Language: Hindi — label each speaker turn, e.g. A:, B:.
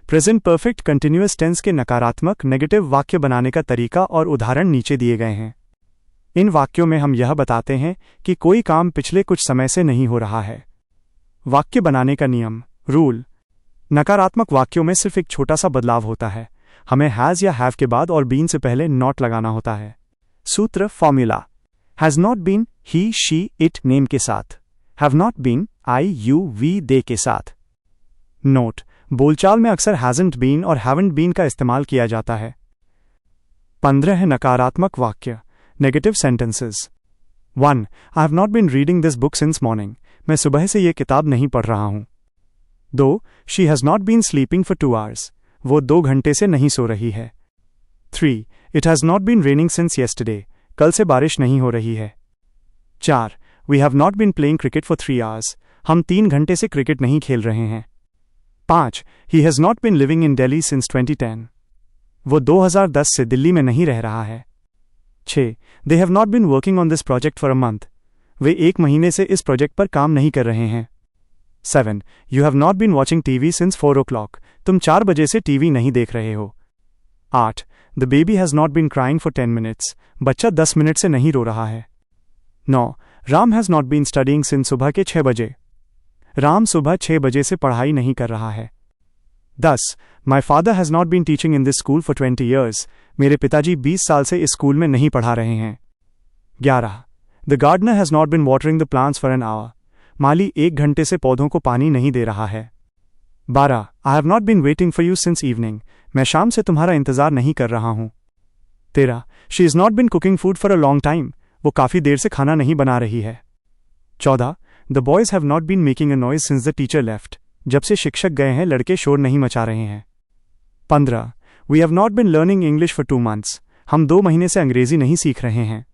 A: प्रेजेंट परफेक्ट कंटिन्यूअस टेंस के नकारात्मक नेगेटिव वाक्य बनाने का तरीका और उदाहरण नीचे दिए गए हैं। इन वाक्यों में हम यह बताते हैं कि कोई काम पिछले कुछ समय से नहीं हो रहा है। वाक्य बनाने का नियम रूल। नकारात्मक वाक्यों में सिर्फ एक छोटा सा बदलाव होता है। हमें हैज़ या हैव के बाद और बीन से पहले नॉट लगाना होता है। सूत्र formula has not been he she it name के साथ, have not been I you we they के साथ। नोट, बोलचाल में अक्सर हैज़न्ट बीन और हैवंट बीन का इस्तेमाल किया जाता है। 15 नकारात्मक वाक्य negative sentences. 1. I have not been reading this book since morning. मैं सुबह से ये किताब नहीं पढ़ रहा हूं। 2. She has not been sleeping for 2 hours। वो 2 घंटे से नहीं सो रही है। 3. It has not been raining since yesterday. कल से बारिश नहीं हो रही है। 4. We have not been playing cricket for 3 hours। हम 3 घंटे से क्रिकेट नहीं खेल रहे हैं। 5. He has not been living in Delhi since 2010। वो 2010 से दिल्ली में नहीं रह रहा है। 6. They have not been working on this project for a month. वे 1 महीने से इस प्रोजेक्ट पर काम नहीं कर रहे हैं। 7. You have not been watching TV since 4 o'clock। तुम 4 बजे से टीवी नहीं देख रहे हो। 8. The baby has not been crying for 10 minutes। बच्चा 10 मिनट से नहीं रो रहा है। 9. Ram has not been studying since सुबह के 6 बजे। राम सुबह 6 बजे से पढ़ाई नहीं कर रहा है। 10. My father has not been teaching in this school for 20 years। मेरे पिताजी 20 साल से इस स्कूल में नहीं पढ़ा रहे हैं। 11. The gardener has not been watering the plants for an hour. माली 1 घंटे से पौधों को पानी नहीं दे रहा है। 12. I have not been waiting for you since evening. मैं शाम से तुम्हारा इंतजार नहीं कर रहा हूँ। 13. She is not been cooking food for a long time. वो काफ़ी देर से खाना नहीं बना रही है। 14. The boys have not been making a noise since the teacher left. जब से शिक्षक गए हैं लड़के शोर नहीं मचा रहे हैं। 15. We have not been learning English for 2 months। हम 2 महीने से अंग्रेजी नहीं सीख रहे हैं।